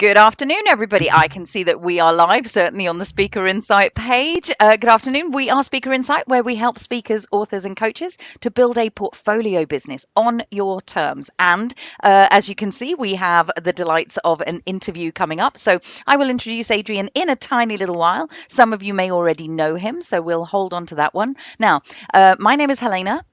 Good afternoon, everybody. I can see that we are live, certainly on the Speaker Insight page. Good afternoon. We are Speaker Insight, where we help speakers, authors, and coaches to build a portfolio business on your terms. And as you can see, we have the delights of an interview coming up. So I will introduce Adrian in a tiny little while. Some of you may already know him, so we'll hold on to that one. Now, my name is Helena.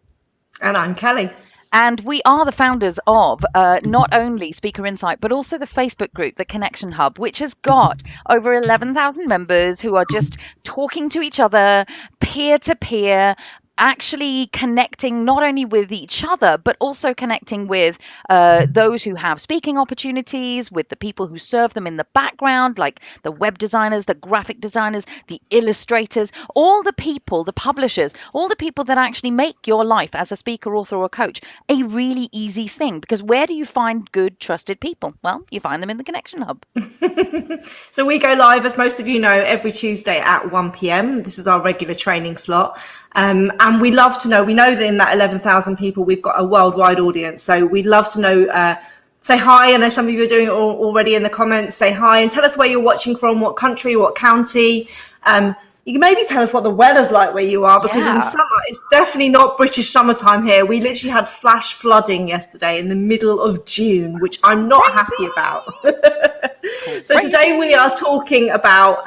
And I'm Kelly. And we are the founders of not only Speaker Insight, but also the Facebook group, the Connection Hub, which has got over 11,000 members who are just talking to each other, peer to peer, actually connecting not only with each other, but also connecting with those who have speaking opportunities, with the people who serve them in the background, like the web designers, the graphic designers, the illustrators, all the people, the publishers, all the people that actually make your life as a speaker, author, or coach a really easy thing. Because where do you find good, trusted people? Well, you find them in the Connection Hub. So we go live, as most of you know, every Tuesday at 1 p.m. This is our regular training slot. And we love to know, we know that in that 11,000 people, we've got a worldwide audience. So we'd love to know, say hi. I know some of you are doing it already in the comments. Say hi and tell us where you're watching from, what country, what county. You can maybe tell us what the weather's like where you are, because in summer, it's definitely not British summertime here. We literally had flash flooding yesterday in the middle of June, which I'm not happy about. So today we are talking about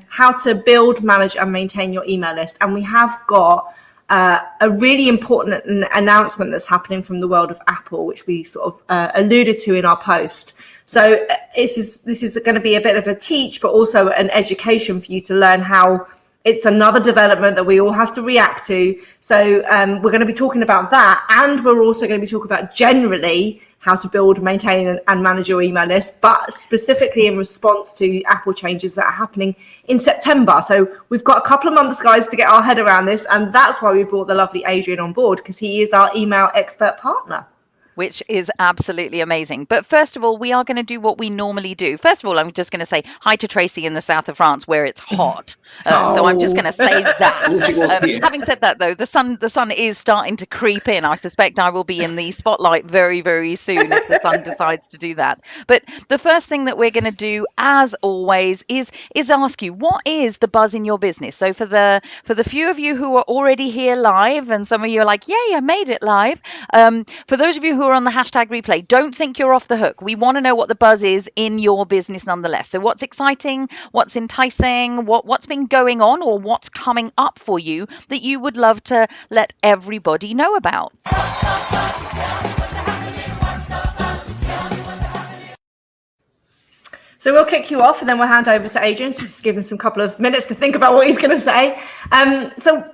how to build, manage and maintain your email list. And we have got a really important announcement that's happening from the world of Apple, which we sort of alluded to in our post. So this is going to be a bit of a teach, but also an education for you to learn how it's another development that we all have to react to. So we're going to be talking about that. And we're also going to be talking about generally how to build, maintain and manage your email list, but specifically in response to Apple changes that are happening in September. So we've got a couple of months, guys, to get our head around this. And that's why we brought the lovely Adrian on board, because he is our email expert partner. Which is absolutely amazing. But first of all, we are going to do what we normally do. First of all, I'm just going to say hi to Tracy in the south of France, where it's hot. So I'm just going to say that. Having said that, though, the sun is starting to creep in. I suspect I will be in the spotlight very, very soon if the sun decides to do that. But the first thing that we're going to do, as always, is ask you, what is the buzz in your business? So for the few of you who are already here live, and some of you are like, yay, I made it live. For those of you who are on the hashtag replay, don't think you're off the hook. We want to know what the buzz is in your business nonetheless. So what's exciting, what's enticing, what's been going on, or what's coming up for you that you would love to let everybody know about. So we'll kick you off and then we'll hand over to Adrian, just to give him some couple of minutes to think about what he's going to say. So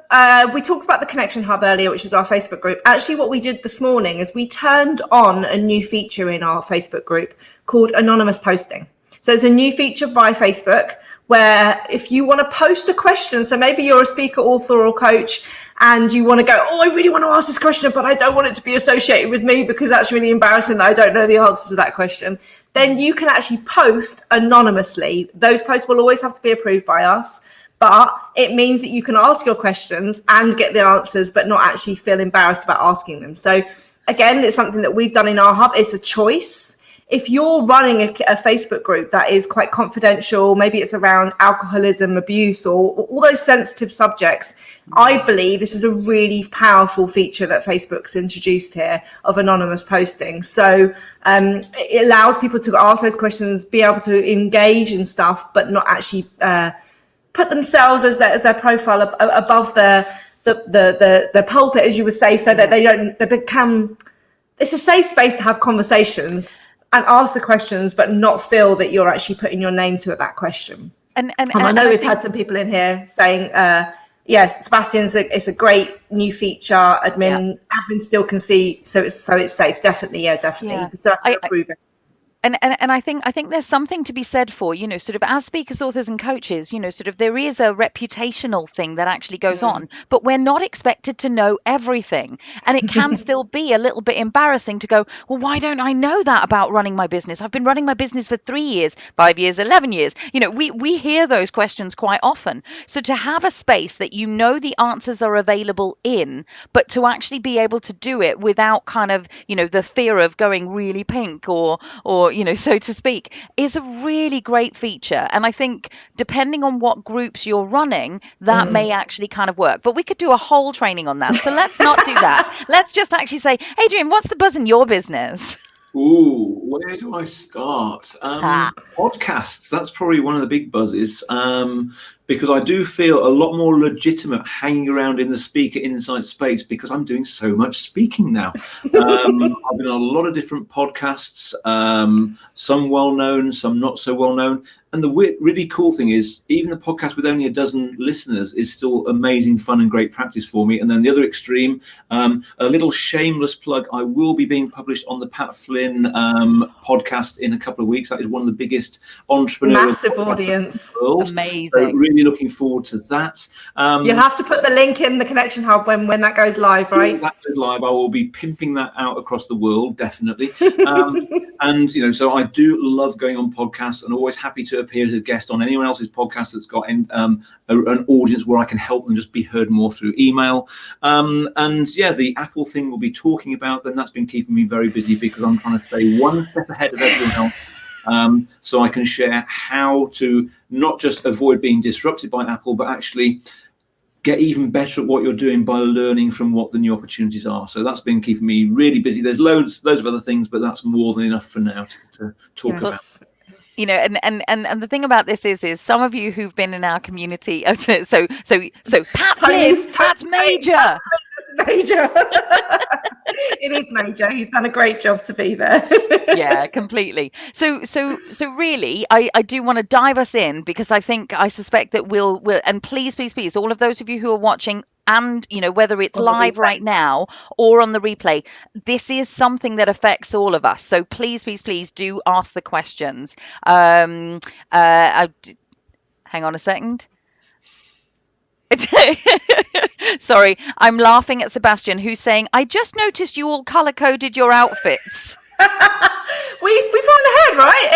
we talked about the Connection Hub earlier, which is our Facebook group. Actually, what we did this morning is we turned on a new feature in our Facebook group called anonymous posting. So it's a new feature by Facebook where if you want to post a question, so maybe you're a speaker, author or coach, and you want to go, oh, I really want to ask this question, but I don't want it to be associated with me because that's really embarrassing that I don't know the answer to that question, then you can actually post anonymously. Those posts will always have to be approved by us, but it means that you can ask your questions and get the answers, but not actually feel embarrassed about asking them. So again, it's something that we've done in our hub. It's a choice. If you're running a Facebook group that is quite confidential, maybe it's around alcoholism, abuse, or all those sensitive subjects, I believe this is a really powerful feature that Facebook's introduced here of anonymous posting. So it allows people to ask those questions, be able to engage in stuff, but not actually put themselves as their profile above the pulpit, as you would say, so that they become. It's a safe space to have conversations and ask the questions, but not feel that you're actually putting your name to that question. And I know we've had some people in here saying, yes, Sebastian's it's a great new feature. Admin still can see, so it's safe. Definitely, definitely. Yeah. So that's approve it. And I think there's something to be said for, sort of as speakers, authors and coaches, sort of there is a reputational thing that actually goes on, but we're not expected to know everything. And it can still be a little bit embarrassing to go, well, why don't I know that about running my business? I've been running my business for 3 years, 5 years, 11 years. We hear those questions quite often. So to have a space that the answers are available in, but to actually be able to do it without kind of, the fear of going really pink or so to speak, is a really great feature. And I think depending on what groups you're running, that may actually kind of work. But we could do a whole training on that. So let's not do that. Let's just actually say, Adrian, what's the buzz in your business? Ooh, where do I start? Podcasts, that's probably one of the big buzzes, because I do feel a lot more legitimate hanging around in the Speaker Insight space because I'm doing so much speaking now. I've been on a lot of different podcasts, some well-known, some not so well-known. And the really cool thing is, even the podcast with only a dozen listeners is still amazing fun and great practice for me. And then the other extreme, a little shameless plug, I will be being published on the Pat Flynn podcast in a couple of weeks. That is one of the biggest entrepreneurs. Massive audience. Amazing. So really looking forward to that. You'll have to put the link in the Connection Hub when that goes live, right? When that goes live, I will be pimping that out across the world, definitely. And, so I do love going on podcasts and always happy to appear as a guest on anyone else's podcast that's got an audience where I can help them just be heard more through email. The Apple thing we'll be talking about, then that's been keeping me very busy because I'm trying to stay one step ahead of everyone else. So I can share how to not just avoid being disrupted by Apple, but actually get even better at what you're doing by learning from what the new opportunities are. So that's been keeping me really busy. There's loads of other things, but that's more than enough for now to talk about. And the thing about this is some of you who've been in our community. So Pat Flynn, Pat's major. Major. It is major. He's done a great job to be there. Yeah, completely. So really, I do want to dive us in because I suspect that we'll and please, all of those of you who are watching, and whether it's live right now or on the replay, this is something that affects all of us. So please do ask the questions. Hang on a second. Sorry, I'm laughing at Sebastian, who's saying, I just noticed you all color coded your outfits. we plan ahead, right?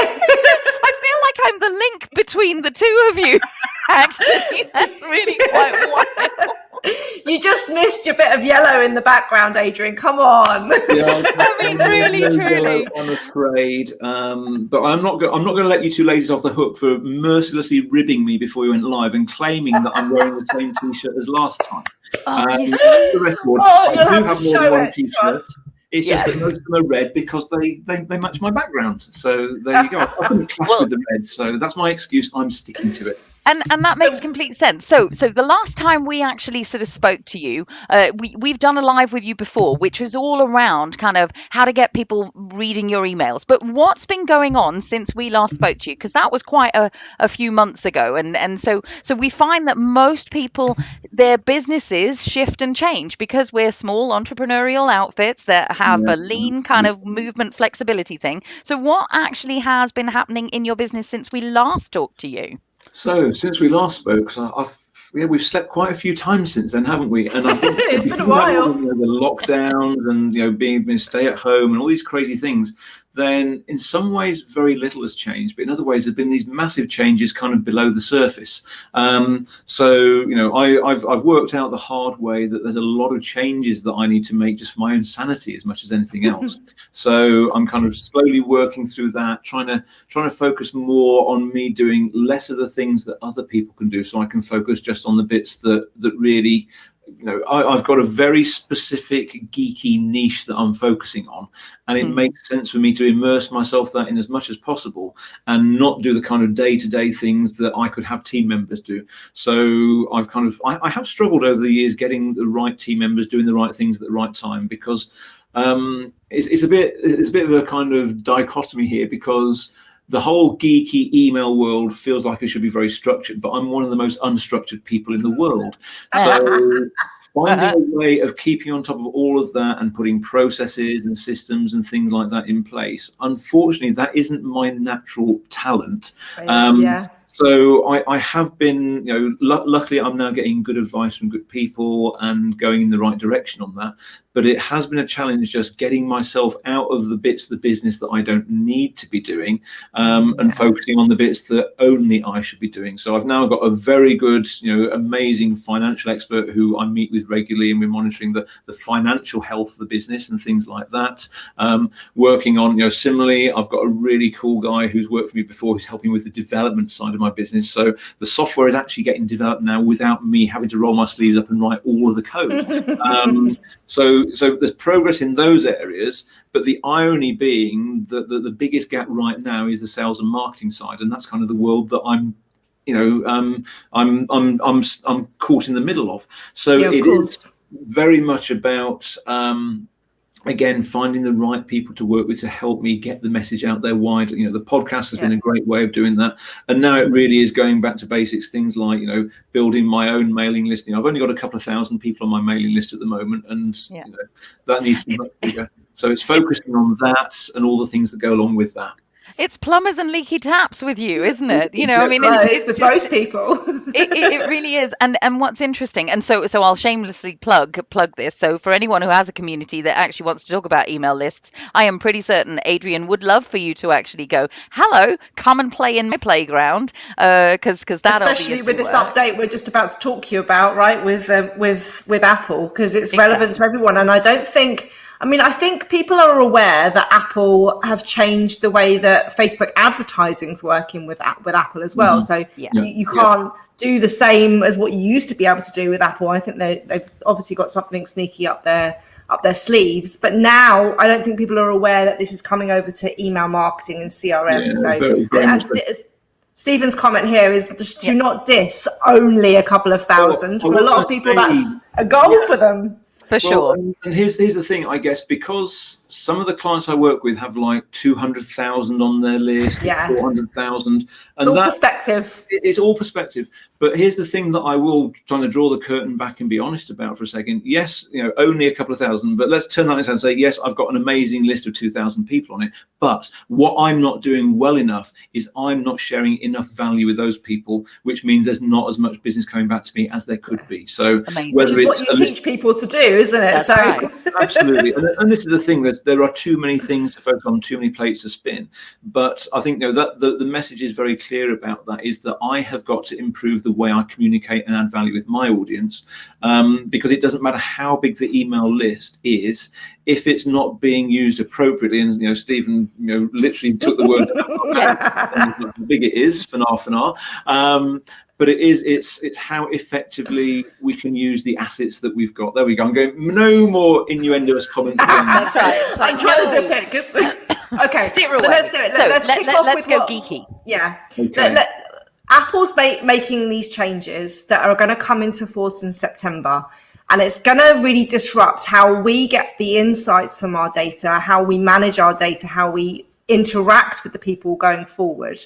I feel like I'm the link between the two of you. Actually, that's really quite wild. You just missed your bit of yellow in the background, Adrian. Come on. Yeah, really, truly. I'm afraid, but I'm not going to let you two ladies off the hook for mercilessly ribbing me before we went live and claiming that I'm wearing the same T-shirt as last time. The record, I do have more than one T-shirt. It's just that most of them are red because they match my background. So there you go. I couldn't clash with the red, so that's my excuse. I'm sticking to it. And that makes complete sense. So the last time we actually sort of spoke to you, we've done a live with you before, which was all around kind of how to get people reading your emails. But what's been going on since we last spoke to you? Because that was quite a few months ago. And so we find that most people, their businesses shift and change because we're small entrepreneurial outfits that have a lean kind of movement flexibility thing. So what actually has been happening in your business since we last talked to you? So since we last spoke, we've slept quite a few times since then, haven't we? And I think it's been a while. The lockdowns and being stay at home and all these crazy things, then in some ways very little has changed, but in other ways there've been these massive changes kind of below the surface. I've worked out the hard way that there's a lot of changes that I need to make just for my own sanity as much as anything else. So I'm kind of slowly working through that, trying to focus more on me doing less of the things that other people can do, so I can focus just on the bits that really. I've got a very specific geeky niche that I'm focusing on, and it makes sense for me to immerse myself in as much as possible and not do the kind of day-to-day things that I could have team members do. So I have struggled over the years getting the right team members doing the right things at the right time, because it's a bit of a kind of dichotomy here, because the whole geeky email world feels like it should be very structured, but I'm one of the most unstructured people in the world. So finding a way of keeping on top of all of that and putting processes and systems and things like that in place, unfortunately, that isn't my natural talent. So I have been, luckily I'm now getting good advice from good people and going in the right direction on that. but it has been a challenge just getting myself out of the bits of the business that I don't need to be doing, and focusing on the bits that only I should be doing. So I've now got a very good, amazing financial expert who I meet with regularly, and we're monitoring the financial health of the business and things like that. Working on, similarly, I've got a really cool guy who's worked for me before, who's helping with the development side of my business. So the software is actually getting developed now without me having to roll my sleeves up and write all of the code. So there's progress in those areas, but the irony being that the biggest gap right now is the sales and marketing side, and that's kind of the world that I'm caught in the middle of. So it is very much about again, finding the right people to work with to help me get the message out there widely. The podcast has been a great way of doing that. And now it really is going back to basics, things like, building my own mailing list. I've only got a couple of thousand people on my mailing list at the moment, and that needs to be much bigger. So it's focusing on that and all the things that go along with that. It's plumbers and leaky taps with you, isn't it? It's with most people. It really is. And what's interesting, and so I'll shamelessly plug this. So for anyone who has a community that actually wants to talk about email lists, I am pretty certain Adrian would love for you to actually go, hello, come and play in my playground, because that especially with this update we're just about to talk to you about, right? With Apple, because it's relevant to everyone, and I think people are aware that Apple have changed the way that Facebook advertising is working with Apple as well. So you can't do the same as what you used to be able to do with Apple. I think they've obviously got something sneaky up their sleeves. But now I don't think people are aware that this is coming over to email marketing and CRM. Stephen's comment here is to not diss only a couple of thousand. For a lot of people, that's a goal for them. For sure. And here's the thing, I guess, because some of the clients I work with have like 200,000 on their list, 400,000. And it's all perspective. It's all perspective. But here's the thing that I will try to draw the curtain back and be honest about for a second. Yes, only a couple of thousand, but let's turn that around and say, yes, I've got an amazing list of 2,000 people on it. But what I'm not doing well enough is I'm not sharing enough value with those people, which means there's not as much business coming back to me as there could be. So whether it's what you teach people to do, isn't it? That's right. Absolutely. And this is the thing, that there are too many things to focus on, too many plates to spin. But I think that the message is very clear about that, is that I have got to improve the way I communicate and add value with my audience, because it doesn't matter how big the email list is if it's not being used appropriately. And Stephen literally took the words out how big it is for now. But it's how effectively we can use the assets that we've got. There we go. I'm going, no more innuendoous comments. That's right. I'm trying to zip it. Okay, so let's do it. Let's kick off with go geeky. Yeah. Okay. Apple's making these changes that are going to come into force in September. And it's going to really disrupt how we get the insights from our data, how we manage our data, how we interact with the people going forward.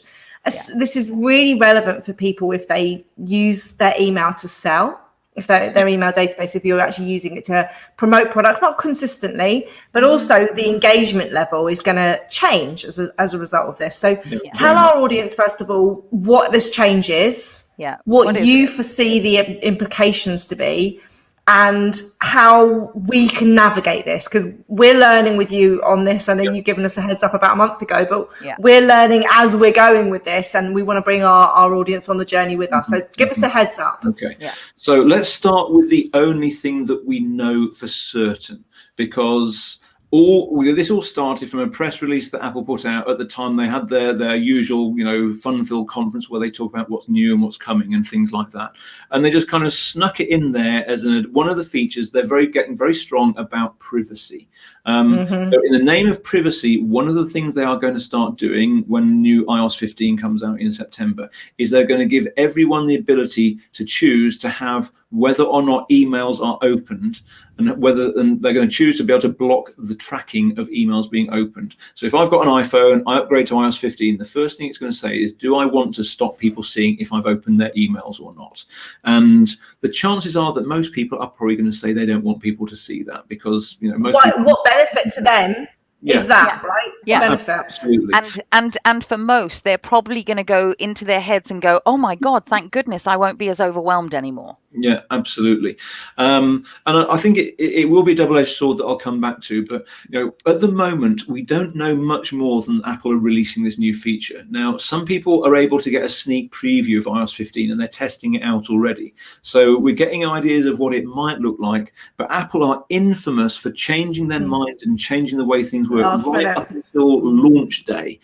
This is really relevant for people if they use their email to sell, if their email database, if you're actually using it to promote products, not consistently, but also the engagement level is going to change as a result of this. So tell our audience, first of all, what this change is, what you foresee the implications to be, and how we can navigate this, because we're learning with you on this. I know you've given us a heads up about a month ago, but we're learning as we're going with this, and we want to bring our audience on the journey with us. So give us a heads up. Okay. So let's start with the only thing that we know for certain, because this all started from a press release that Apple put out at the time. They had their usual, fun-filled conference where they talk about what's new and what's coming and things like that. And they just kind of snuck it in there as one of the features. They're getting very strong about privacy. So in the name of privacy, one of the things they are going to start doing when new iOS 15 comes out in September is they're going to give everyone the ability to choose to have whether or not emails are opened, and they're going to choose to be able to block the tracking of emails being opened. So if I've got an iPhone, I upgrade to iOS 15, the first thing it's going to say is, do I want to stop people seeing if I've opened their emails or not? And the chances are that most people are probably going to say they don't want people to see that, because most what benefit to them is that right? Yeah. Benefit. Absolutely. And for most, they're probably going to go into their heads and go, oh my God, thank goodness I won't be as overwhelmed anymore. Yeah, absolutely. And I think it will be a double-edged sword that I'll come back to. But at the moment, we don't know much more than Apple are releasing this new feature. Now, some people are able to get a sneak preview of iOS 15, and they're testing it out already. So we're getting ideas of what it might look like. But Apple are infamous for changing their mind and changing the way things work right up until launch day.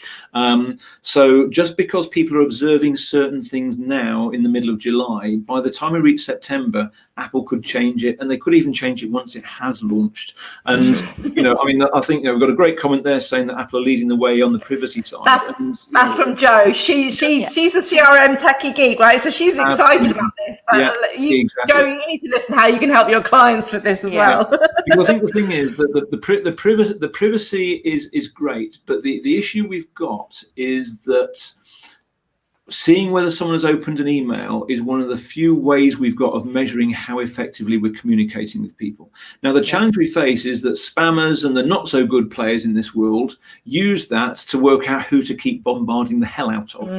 So just because people are observing certain things now in the middle of July, by the time we reach September, Apple could change it, and they could even change it once it has launched. And I think we've got a great comment there saying that Apple are leading the way on the privacy side. That's from Jo. She's a CRM techie geek, right? So she's excited about this. Exactly. Jo, you need to listen how you can help your clients with this as well. Because I think the thing is that the privacy is great, but the issue we've got is that seeing whether someone has opened an email is one of the few ways we've got of measuring how effectively we're communicating with people. Now, the challenge we face is that spammers and the not so good players in this world use that to work out who to keep bombarding the hell out of.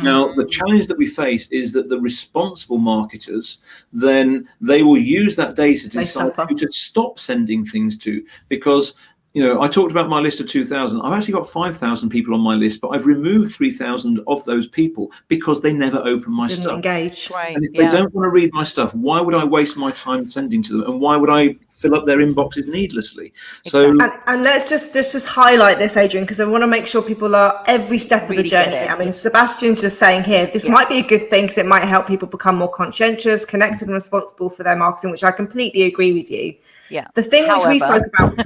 Now, the challenge that we face is that the responsible marketers, then they will use that data to decide who to stop sending things to, because I talked about my list of 2,000. I've actually got 5,000 people on my list, but I've removed 3,000 of those people because they never open my stuff. Engage. Right. And if they don't want to read my stuff, why would I waste my time sending to them? And why would I fill up their inboxes needlessly? So, and let's just highlight this, Adrian, because I want to make sure people are every step of the journey. I mean, Sebastian's just saying here, this might be a good thing because it might help people become more conscientious, connected, and responsible for their marketing, which I completely agree with you. Yeah. The thing which we spoke about,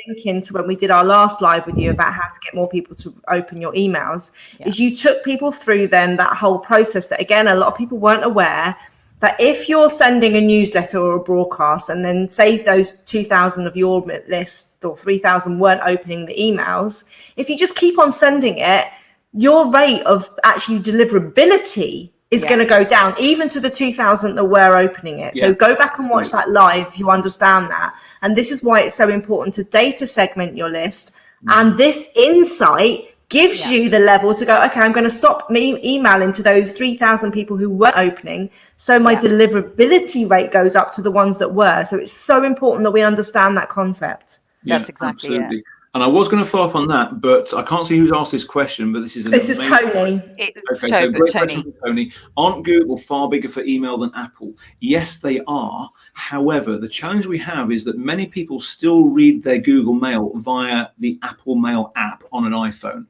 link into when we did our last live with you about how to get more people to open your emails, is you took people through then that whole process that, again, a lot of people weren't aware that if you're sending a newsletter or a broadcast and then say those 2,000 of your list or 3,000 weren't opening the emails, if you just keep on sending it, your rate of actually deliverability is going to go down, even to the 2,000 that were opening it. So go back and watch that live if you understand that. And this is why it's so important to data segment your list. And this insight gives you the level to go, okay, I'm going to stop emailing to those 3,000 people who weren't opening. So my deliverability rate goes up to the ones that were. So it's so important that we understand that concept. That's exactly it. And I was going to follow up on that, but I can't see who's asked this question, but this is Tony. Okay, so great question from Tony. Aren't Google far bigger for email than Apple? Yes, they are. However, the challenge we have is that many people still read their Google Mail via the Apple Mail app on an iPhone.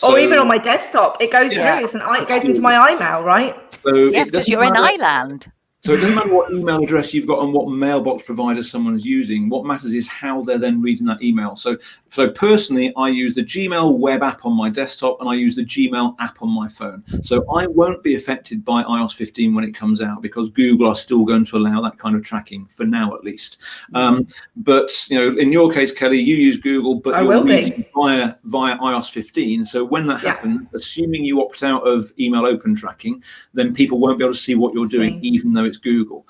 Or even on my desktop. It goes through, it goes into my iMail, right? So because you're in iLand. So it doesn't matter what email address you've got and what mailbox provider someone's using. What matters is how they're then reading that email. So personally, I use the Gmail web app on my desktop and I use the Gmail app on my phone. So I won't be affected by iOS 15 when it comes out because Google are still going to allow that kind of tracking for now, at least. But in your case, Kelly, you use Google, but you're reading via iOS 15. So when that happens, assuming you opt out of email open tracking, then people won't be able to see what you're doing, even though it's Google.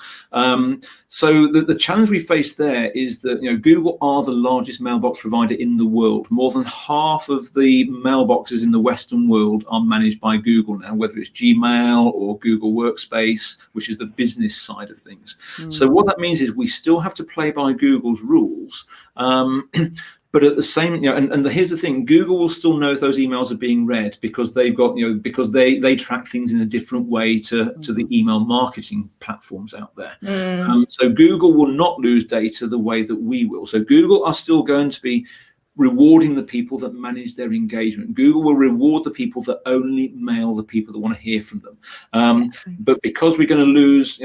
So the challenge we face there is that Google are the largest mailbox provider in the world. More than half of the mailboxes in the Western world are managed by Google now, whether it's Gmail or Google Workspace, which is the business side of things. So what that means is we still have to play by Google's rules. But at the same, here's the thing: Google will still know if those emails are being read because they've got, because they track things in a different way to the email marketing platforms out there. So Google will not lose data the way that we will. So Google are still going to be rewarding the people that manage their engagement. Google will reward the people that only mail the people that want to hear from them. But because we're going to lose,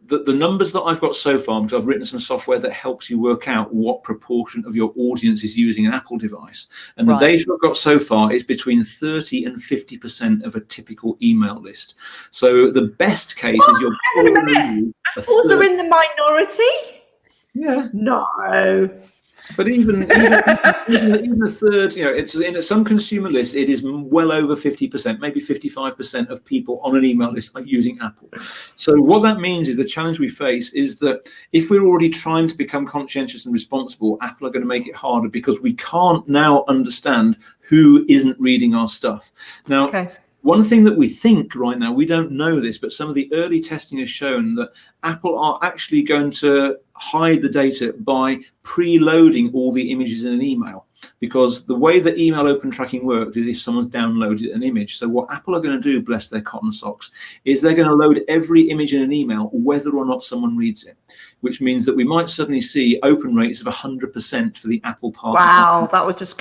the numbers that I've got so far, because I've written some software that helps you work out what proportion of your audience is using an Apple device. And the data I've got so far is between 30 and 50% of a typical email list. So the best case is you're probably Apple's are in the minority? Yeah. No. But even a third, it's in some consumer lists, it is well over 50%, maybe 55% of people on an email list are using Apple. So what that means is the challenge we face is that if we're already trying to become conscientious and responsible, Apple are going to make it harder because we can't now understand who isn't reading our stuff. Now, one thing that we think right now, we don't know this, but some of the early testing has shown that Apple are actually going to hide the data by preloading all the images in an email, because the way that email open tracking works is if someone's downloaded an image. So what Apple are going to do, bless their cotton socks, is they're going to load every image in an email, whether or not someone reads it, which means that we might suddenly see open rates of 100% for the Apple partners. Wow, that would just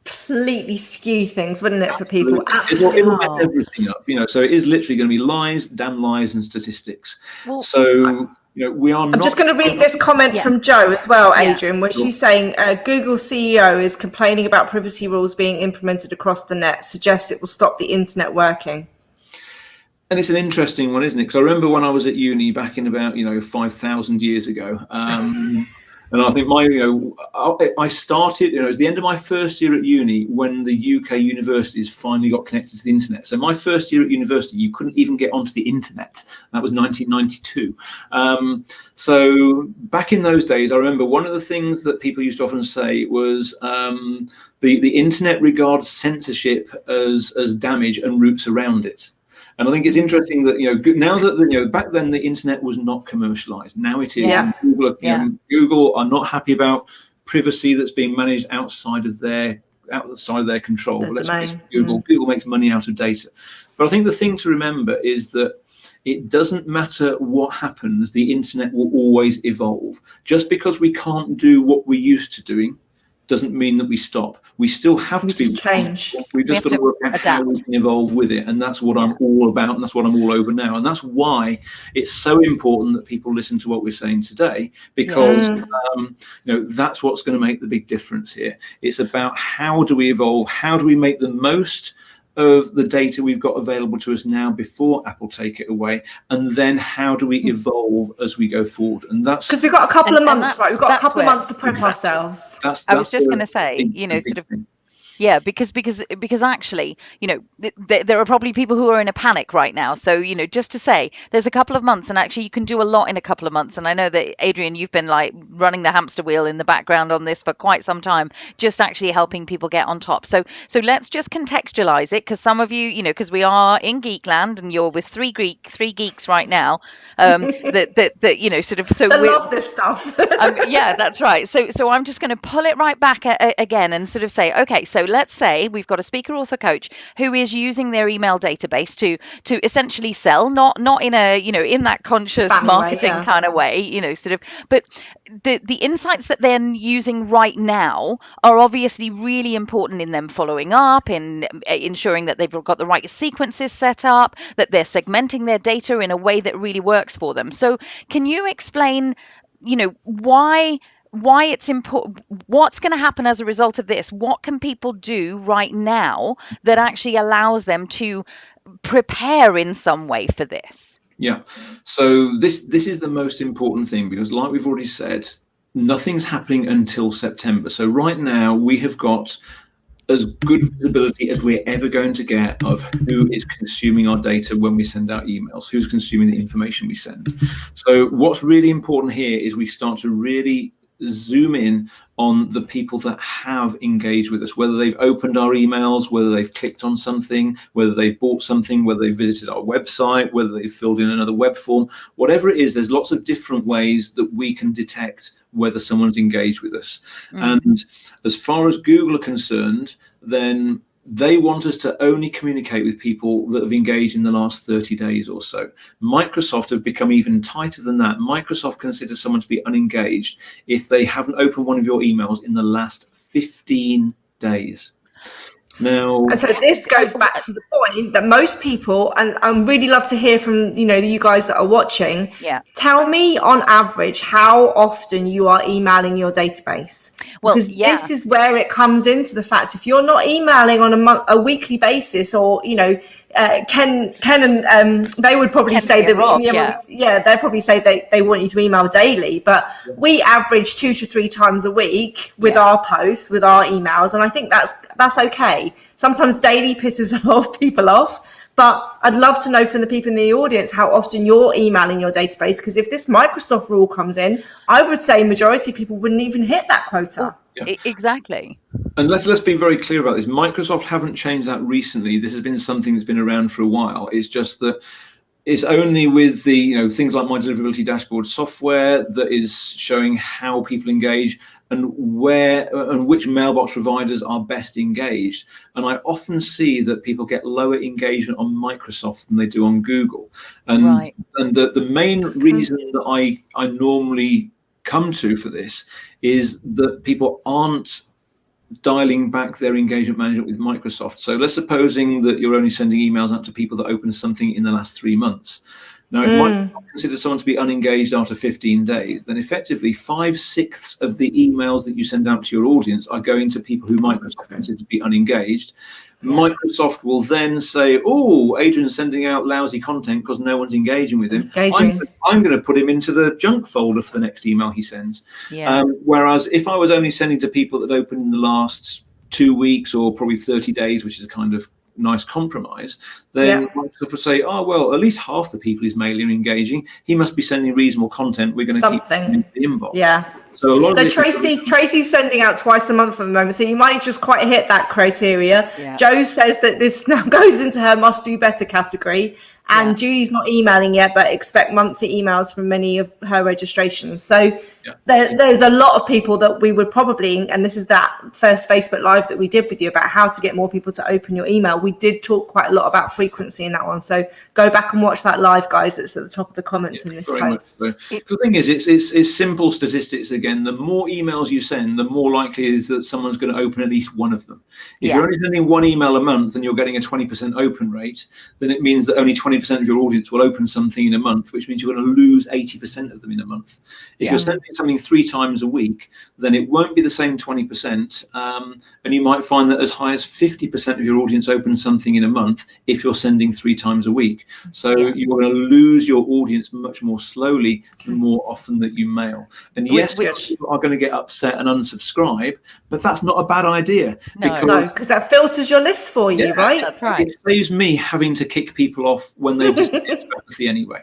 completely skew things, wouldn't it, for people? Absolutely. It'll mess everything up, so it is literally going to be lies, damn lies, and statistics. So we are I'm just going to read this comment from Joe as well, Adrian, where she's saying Google CEO is complaining about privacy rules being implemented across the net, suggests it will stop the internet working. And it's an interesting one, isn't it? Because I remember when I was at uni back in about 5,000 years ago, and I think I started, it was the end of my first year at uni when the UK universities finally got connected to the internet. So my first year at university, you couldn't even get onto the internet. That was 1992. So back in those days, I remember one of the things that people used to often say was the internet regards censorship as damage and routes around it. And I think it's interesting that now that back then the internet was not commercialized. Now it is. Yeah. And Google are not happy about privacy that's being managed outside of their control. Let's face it, Google makes money out of data. But I think the thing to remember is that it doesn't matter what happens. The internet will always evolve. Just because we can't do what we're used to doing doesn't mean that we stop. We still have to change. We've just got to work out how we can evolve with it, and that's what I'm all about, and that's what I'm all over now. And that's why it's so important that people listen to what we're saying today, because that's what's going to make the big difference here. It's about how do we evolve, how do we make the most of the data we've got available to us now before Apple take it away, and then how do we evolve as we go forward? And that's because we've got a couple of months, right? We've got a couple of months to prep ourselves. I was just going to say, sort of. Yeah, because actually, there are probably people who are in a panic right now. So, just to say, there's a couple of months, and actually you can do a lot in a couple of months. And I know that, Adrian, you've been like running the hamster wheel in the background on this for quite some time, just actually helping people get on top. So let's just contextualize it, because some of you, because we are in Geekland and you're with three geeks right now. Sort of. So we love this stuff. Yeah, that's right. So I'm just going to pull it right back again and sort of say, okay, so let's say we've got a speaker author coach who is using their email database to essentially sell, not in a in that conscious marketing kind of way, sort of, but the insights that they're using right now are obviously really important in them following up, in ensuring that they've got the right sequences set up, that they're segmenting their data in a way that really works for them. So can you explain why it's important, what's going to happen as a result of this? What can people do right now that actually allows them to prepare in some way for this? Yeah. So this is the most important thing, because like we've already said, nothing's happening until September. So right now we have got as good visibility as we're ever going to get of who is consuming our data when we send out emails, who's consuming the information we send. So what's really important here is we start to really zoom in on the people that have engaged with us, whether they've opened our emails, whether they've clicked on something, whether they've bought something, whether they've visited our website, whether they've filled in another web form, whatever it is. There's lots of different ways that we can detect whether someone's engaged with us. And as far as Google are concerned, then they want us to only communicate with people that have engaged in the last 30 days or so. Microsoft have become even tighter than that. Microsoft considers someone to be unengaged if they haven't opened one of your emails in the last 15 days. Now, and so this goes back to the point that most people, and I really love to hear from you guys that are watching. Yeah. Tell me on average how often you are emailing your database. Well, because this is where it comes into the fact, if you're not emailing on a weekly basis, or Ken and they would probably say that they'd probably say they want you to email daily, but we average 2 to 3 times a week with our posts, with our emails, and I think that's okay. Sometimes daily pisses a lot of people off, but I'd love to know from the people in the audience how often you're emailing your database, because if this Microsoft rule comes in, I would say majority of people wouldn't even hit that quota. Yeah. Exactly. And let's be very clear about this. Microsoft haven't changed that recently. This has been something that's been around for a while. It's just that it's only with the things like my deliverability dashboard software that is showing how people engage and where and which mailbox providers are best engaged. And I often see that people get lower engagement on Microsoft than they do on Google. And the main reason that I normally come to for this is that people aren't dialing back their engagement management with Microsoft. So let's supposing that you're only sending emails out to people that opened something in the last 3 months. Now, if Microsoft considers someone to be unengaged after 15 days, then effectively 5/6 of the emails that you send out to your audience are going to people who Microsoft considers to be unengaged. Microsoft will then say, oh, Adrian's sending out lousy content because no one's engaging with him. I'm going to put him into the junk folder for the next email he sends. Whereas if I was only sending to people that opened in the last 2 weeks or probably 30 days, which is a kind of nice compromise, then Microsoft would say, oh, well, at least half the people he's mailing are engaging. He must be sending reasonable content. We're going to keep him in the inbox. Yeah. So Tracy's sending out twice a month at the moment, so you might just quite hit that criteria. Jo says that this now goes into her must do better category, and Julie's not emailing yet, but expect monthly emails from many of her registrations. So there's a lot of people that we would probably, and this is that first Facebook Live that we did with you about how to get more people to open your email. We did talk quite a lot about frequency in that one. So go back and watch that live, guys. It's at the top of the comments in this post. So. The thing is, it's simple statistics again. The more emails you send, the more likely it is that someone's going to open at least one of them. If you're only sending 1 email a month and you're getting a 20% open rate, then it means that only 20% of your audience will open something in a month, which means you're going to lose 80% of them in a month. If you're sending something 3 times a week, then it won't be the same 20%, and you might find that as high as 50% of your audience opens something in a month if you're sending 3 times a week. So you're going to lose your audience much more slowly the more often that you mail. And yes, people are going to get upset and unsubscribe, but that's not a bad idea. Because that filters your list for you, right? That's right. It saves me having to kick people off when they've just empathy anyway.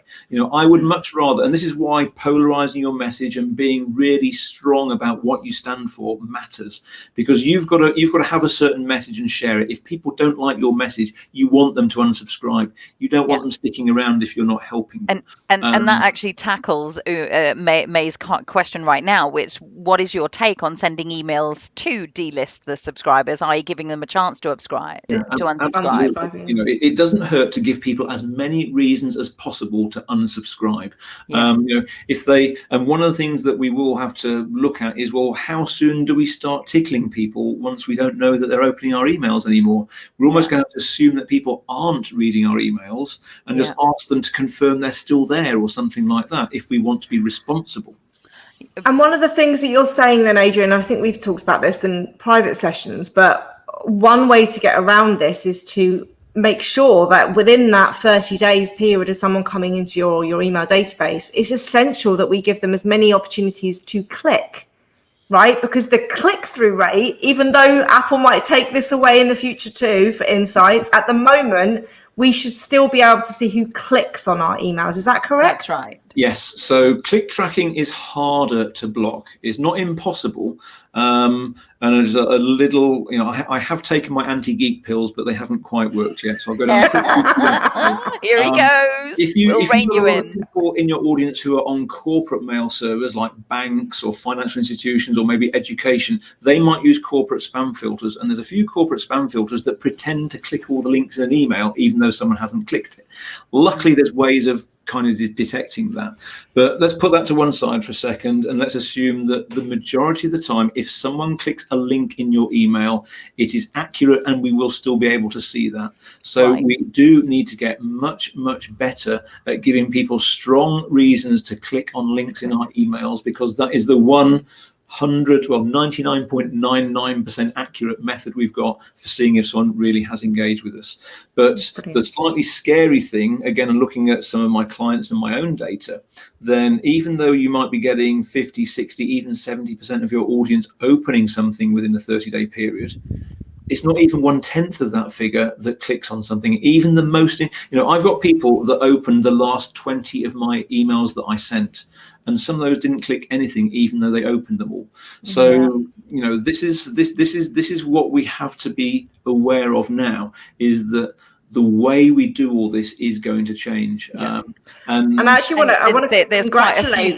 I would much rather, and this is why polarizing your message and being really strong about what you stand for matters, because you've got to have a certain message and share it. If people don't like your message, you want them to unsubscribe. You don't want them sticking around if you're not helping them. And that actually tackles May's question right now, which what is your take on sending emails to delist the subscribers, i.e. giving them a chance to unsubscribe? It doesn't hurt to give people as many reasons as possible to unsubscribe. If they, and one of the things that we will have to look at is, well, how soon do we start tickling people once we don't know that they're opening our emails anymore? We're almost going to have to assume that people aren't reading our emails and just ask them to confirm they're still there or something like that if we want to be responsible. And one of the things that you're saying then, Adrian, I think we've talked about this in private sessions, but one way to get around this is to make sure that within that 30 days period of someone coming into your email database, it's essential that we give them as many opportunities to click, right? Because the click-through rate, even though Apple might take this away in the future too for insights, at the moment, we should still be able to see who clicks on our emails. Is that correct? That's right. Yes. So click tracking is harder to block. It's not impossible. And there's a little, I have taken my anti-geek pills, but they haven't quite worked yet. So I'll go down. Here he goes. If you have people in your audience who are on corporate mail servers like banks or financial institutions or maybe education, they might use corporate spam filters. And there's a few corporate spam filters that pretend to click all the links in an email, even though someone hasn't clicked it. Luckily, there's ways of kind of detecting that, but let's put that to one side for a second and let's assume that the majority of the time, if someone clicks a link in your email, it is accurate and we will still be able to see that. So we do need to get much better at giving people strong reasons to click on links in our emails, because that is the one 99.99% accurate method we've got for seeing if someone really has engaged with us. But the slightly scary thing, again, I'm looking at some of my clients and my own data, then even though you might be getting 50, 60, even 70% of your audience opening something within a 30-day period, it's not even 1/10 of that figure that clicks on something. Even the most, I've got people that opened the last 20 of my emails that I sent, and some of those didn't click anything, even though they opened them all. So, this is what we have to be aware of now, is that the way we do all this is going to change. And I actually want to congratulate.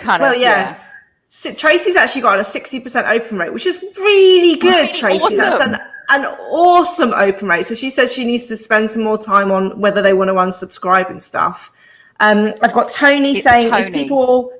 Tracy's actually got a 60% open rate, which is really good, Tracy. Awesome. That's an awesome open rate. So she says she needs to spend some more time on whether they want to unsubscribe and stuff. I've got Tony saying if people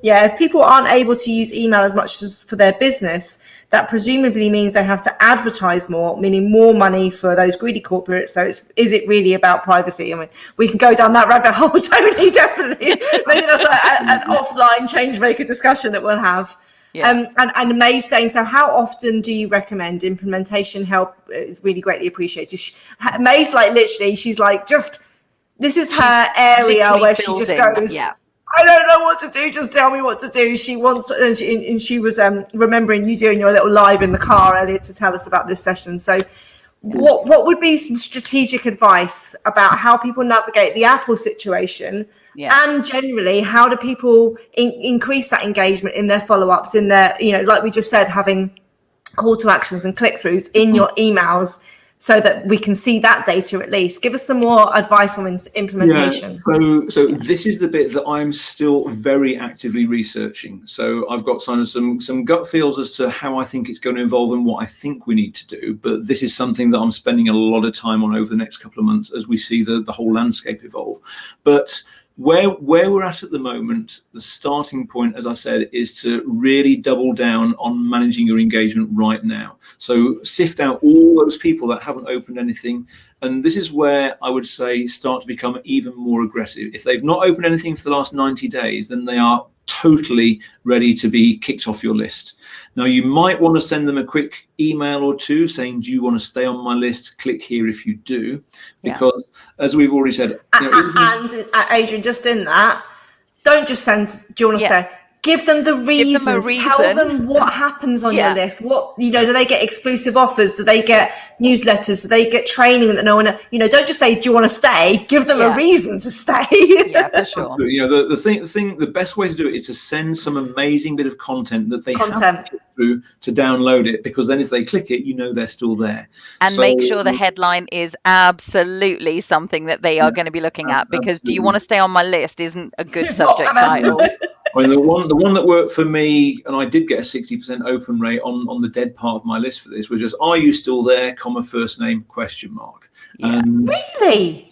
aren't able to use email as much as for their business, that presumably means they have to advertise more, meaning more money for those greedy corporates. So is it really about privacy? I mean, we can go down that rabbit hole, Tony, definitely. Maybe that's an offline change maker discussion that we'll have. Yeah. And May's saying, so how often do you recommend implementation help? Is really greatly appreciated. May's like, literally, she's like, this is her area where she just goes, I don't know what to do, just tell me what to do. She wants to, and she was remembering you doing your little live in the car earlier to tell us about this session. So what would be some strategic advice about how people navigate the Apple situation? And generally, how do people increase that engagement in their follow-ups, in their, like we just said, having call to actions and click-throughs in your emails, so that we can see that data at least? Give us some more advice on implementation. So this is the bit that I'm still very actively researching. So I've got some gut feels as to how I think it's going to evolve and what I think we need to do. But this is something that I'm spending a lot of time on over the next couple of months as we see the whole landscape evolve. But where we're at the moment, the starting point, as I said, is to really double down on managing your engagement right now. So sift out all those people that haven't opened anything. And this is where I would say start to become even more aggressive. If they've not opened anything for the last 90 days, then they are totally ready to be kicked off your list. Now, you might want to send them a quick email or two saying, do you want to stay on my list? Click here if you do. Because as we've already said... and Adrian, just in that, don't just send, do you want to stay? Give them the reasons. Give them a reason. Tell them what happens on your list. What, do they get exclusive offers? Do they get newsletters? Do they get training that no one, don't just say, do you want to stay? Give them a reason to stay. Yeah, for sure. The best way to do it is to send some amazing bit of content that they have to click through to download it, because then if they click it, they're still there. And make sure the headline is absolutely something that they are going to be looking at, because do you want to stay on my list isn't a good subject title. I mean, the one that worked for me, and I did get a 60% open rate on the dead part of my list for this, was just, are you still there, first name, ? And really?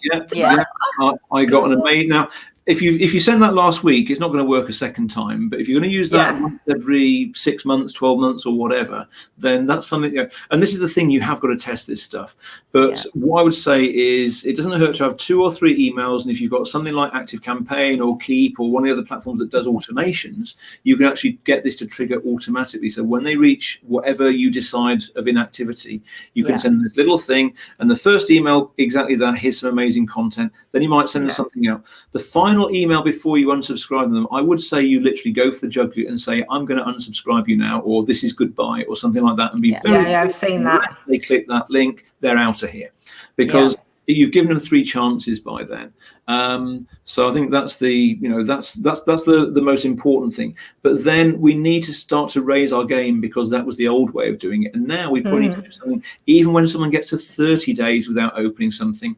I got an amazing. Now, if you send that last week, it's not going to work a second time. But if you're going to use that once every 6 months, 12 months, or whatever, then that's something. And this is the thing, you have got to test this stuff. But what I would say is, it doesn't hurt to have 2 or 3 emails. And if you've got something like Active Campaign or Keep or one of the other platforms that does automations, you can actually get this to trigger automatically. So when they reach whatever you decide of inactivity, you can send this little thing. And the first email, exactly that. Here's some amazing content. Then you might send them something out. The final email before you unsubscribe them, I would say you literally go for the jugular and say, I'm going to unsubscribe you now, or this is goodbye, or something like that, and be very I've seen that. They click that link, they're out of here, because you've given them 3 chances by then. So I think that's the the most important thing. But then we need to start to raise our game, because that was the old way of doing it, and now we probably need to do something. Even when someone gets to 30 days without opening something,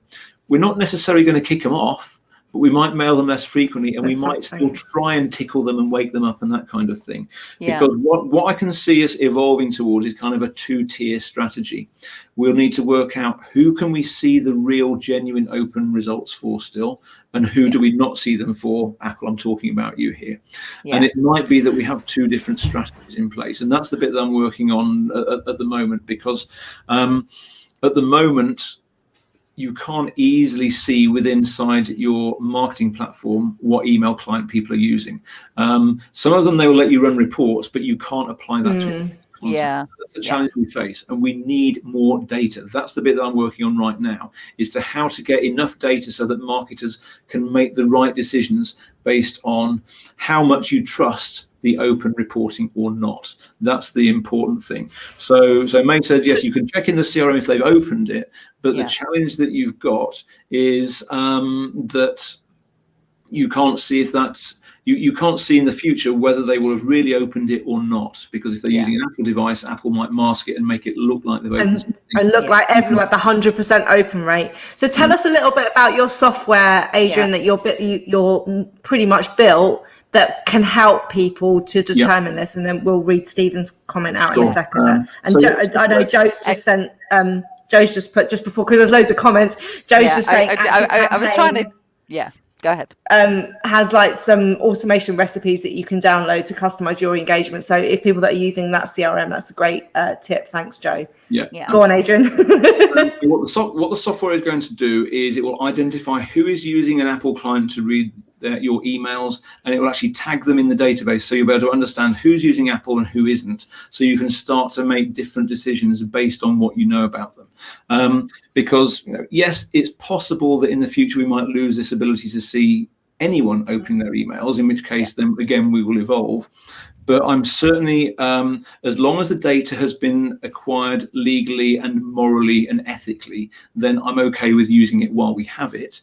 we're not necessarily going to kick them off, but we might mail them less frequently, and we might still try and tickle them and wake them up and that kind of thing. Because what I can see us evolving towards is kind of a 2-tier strategy. We'll need to work out who can we see the real, genuine, open results for still, and who do we not see them for. Apple, I'm talking about you here. And it might be that we have 2 different strategies in place, and that's the bit that I'm working on at the moment, because at the moment, you can't easily see inside your marketing platform what email client people are using. Some of them, they will let you run reports, but you can't apply that to it. Yeah. That's the challenge we face, and we need more data. That's the bit that I'm working on right now, is to how to get enough data so that marketers can make the right decisions based on how much you trust the open reporting or not. That's the important thing. So May said, yes, you can check in the CRM if they've opened it, but the challenge that you've got is that you can't see if that's you can't see in the future whether they will have really opened it or not, because if they're using an Apple device, Apple might mask it and make it look like they've opened something. And look like the 100% open rate. So tell us a little bit about your software, Adrian, that you're pretty much built that can help people to determine this, and then we'll read Stephen's comment out in a second. I know Joe's just sent. Joe's just put just before, because there's loads of comments. Joe's just saying. I was trying to. Yeah. Go ahead. Has like some automation recipes that you can download to customize your engagement. So if people that are using that CRM, that's a great tip. Thanks, Joe. Yeah. Go on, Adrian. What the software is going to do is it will identify who is using an Apple client to read your emails, and it will actually tag them in the database, so you'll be able to understand who's using Apple and who isn't, so you can start to make different decisions based on what you know about them. Because yes, it's possible that in the future we might lose this ability to see anyone opening their emails, in which case then again we will evolve. But I'm certainly, as long as the data has been acquired legally and morally and ethically, then I'm okay with using it while we have it.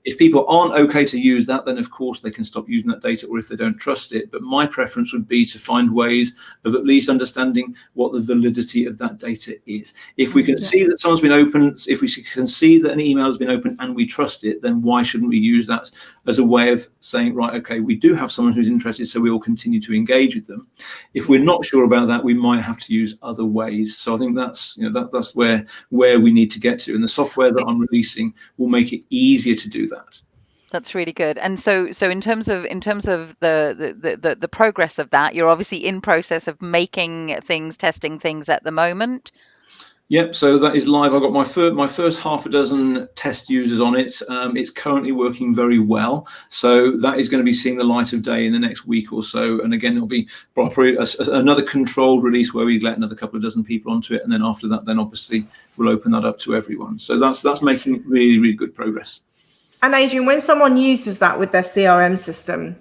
If people aren't okay to use that, then of course they can stop using that data, or if they don't trust it. But my preference would be to find ways of at least understanding what the validity of that data is. If we can see that someone's been opened, if we can see that an email has been opened and we trust it, then why shouldn't we use that as a way of saying, right, okay, we do have someone who's interested, so we will continue to engage with them. If we're not sure about that, we might have to use other ways. So I think that's that's where we need to get to, and the software that I'm releasing will make it easier to do that. That's really good. And so in terms of the progress of that, you're obviously in process of testing things at the moment. Yep, so that is live. I've got my first half a dozen test users on it. It's currently working very well. So that is going to be seeing the light of day in the next week or so. And again, there'll be probably another controlled release where we let another couple of dozen people onto it. And then after that, then obviously we'll open that up to everyone. So that's making really, really good progress. And Adrian, when someone uses that with their CRM system,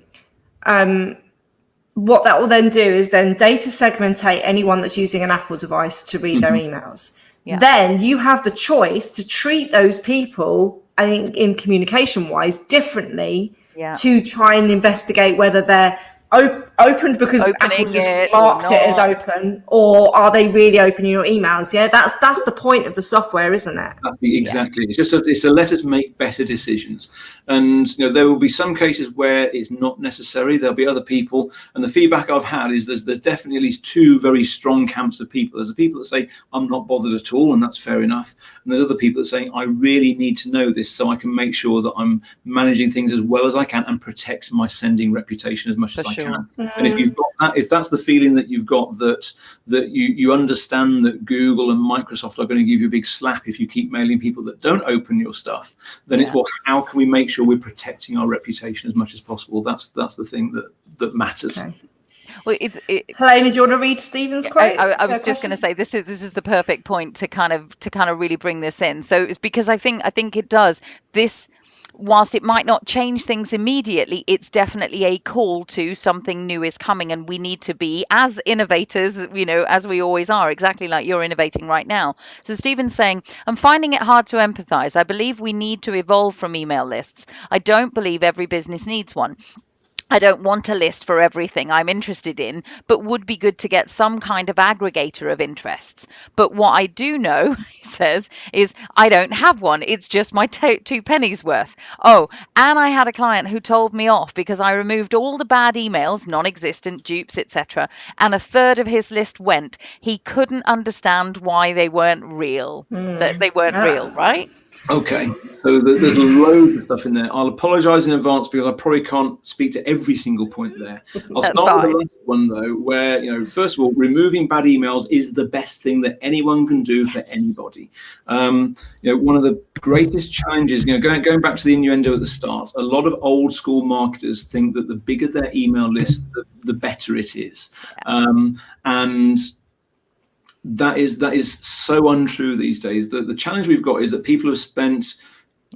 what that will then do is then data segmentate anyone that's using an Apple device to read their emails. Then you have the choice to treat those people, I think, in communication wise differently, to try and investigate whether they're opened because Apple just marked it as open, or are they really opening your emails? That's the point of the software, isn't it? Exactly. It's just it's a let us make better decisions, and there will be some cases where it's not necessary. There'll be other people, and the feedback I've had is there's definitely at least two very strong camps of people. There's the people that say I'm not bothered at all, and that's fair enough, and there's other people that say I really need to know this so I can make sure that I'm managing things as well as I can and protect my sending reputation as much as I can. And if you've got that, if that's the feeling that you've got, that you understand that Google and Microsoft are going to give you a big slap if you keep mailing people that don't open your stuff, then it's how can we make sure we're protecting our reputation as much as possible? That's the thing that matters. Okay. Well, Helena, do you want to read Stephen's quote? I was just going to say this is the perfect point to kind of really bring this in. So it's because I think it does this. Whilst it might not change things immediately, it's definitely a call to something new is coming, and we need to be as innovators, as we always are, exactly like you're innovating right now. So Stephen's saying, I'm finding it hard to empathize. I believe we need to evolve from email lists. I don't believe every business needs one. I don't want a list for everything I'm interested in, but would be good to get some kind of aggregator of interests. But what I do know, he says, is I don't have one. It's just my 2 pennies worth. Oh, and I had a client who told me off because I removed all the bad emails, non-existent, dupes, etc. And a third of his list went. He couldn't understand why they weren't real. That they weren't real, right? Okay, so there's loads of stuff in there. I'll apologise in advance because I probably can't speak to every single point there. I'll start with the last one though, where first of all, removing bad emails is the best thing that anyone can do for anybody. One of the greatest challenges, going back to the innuendo at the start, a lot of old school marketers think that the bigger their email list, the better it is, and that is so untrue these days. The challenge we've got is that people have spent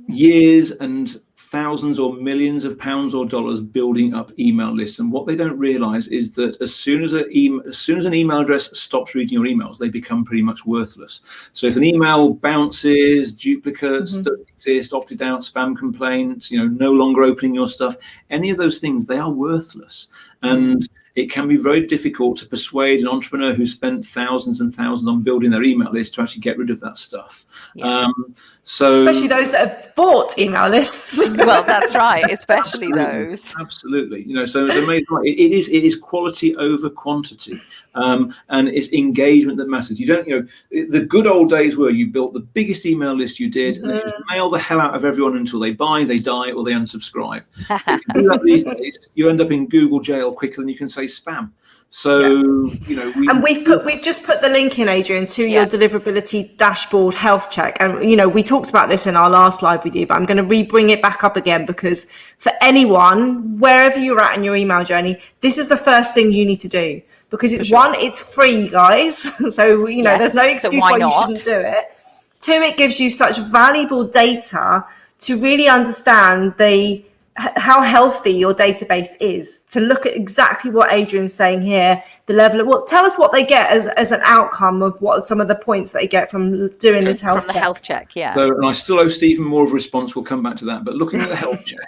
years and thousands or millions of pounds or dollars building up email lists, and what they don't realize is that as soon as an email address stops reading your emails, they become pretty much worthless. So if an email bounces, duplicates, doesn't exist, opted out, spam complaints, no longer opening your stuff, any of those things, they are worthless. And it can be very difficult to persuade an entrepreneur who spent thousands and thousands on building their email list to actually get rid of that stuff. Yeah. Especially those that have bought email lists. Well, that's right. Especially those. Absolutely. So it's amazing. It is quality over quantity, and it's engagement that matters. You don't. The good old days were you built the biggest email list you did, and then you just mail the hell out of everyone until they buy, they die, or they unsubscribe. If you do that these days, you end up in Google jail quicker than you can say spam. So and we've just put the link in, Adrian, to your deliverability dashboard health check, and we talked about this in our last live with you, but I'm going to bring it back up again, because for anyone, wherever you're at in your email journey, this is the first thing you need to do, because it's free, guys. So there's no excuse why you shouldn't do it. 2, it gives you such valuable data to really understand how healthy your database is, to look at exactly what Adrian's saying here, the level of tell us what they get as an outcome of what some of the points they get from doing this health check. Health check, yeah. So, and I still owe Stephen more of a response. We'll come back to that. But looking at the health check,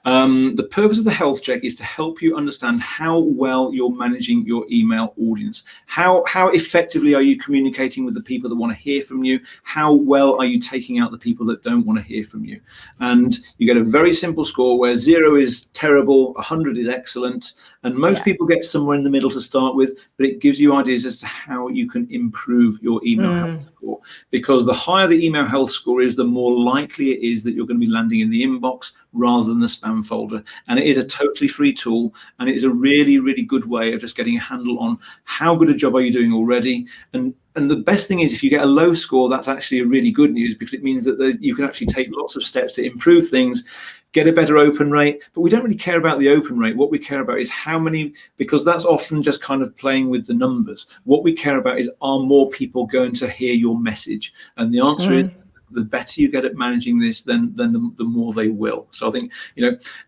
the purpose of the health check is to help you understand how well you're managing your email audience. How effectively are you communicating with the people that want to hear from you? How well are you taking out the people that don't want to hear from you? And you get a very simple score where 0 is terrible, 100 is excellent, and most people get somewhere in the middle to start with, but it gives you ideas as to how you can improve your email health score. Because the higher the email health score is, the more likely it is that you're going to be landing in the inbox rather than the spam folder. And it is a totally free tool, and it is a really, really good way of just getting a handle on how good a job are you doing already. And the best thing is, if you get a low score, that's actually a really good news, because it means that you can actually take lots of steps to improve things, get a better open rate. But we don't really care about the open rate. What we care about is how many, because that's often just kind of playing with the numbers. What we care about is, are more people going to hear your message? And the answer is, the better you get at managing this, then the more they will. So I think,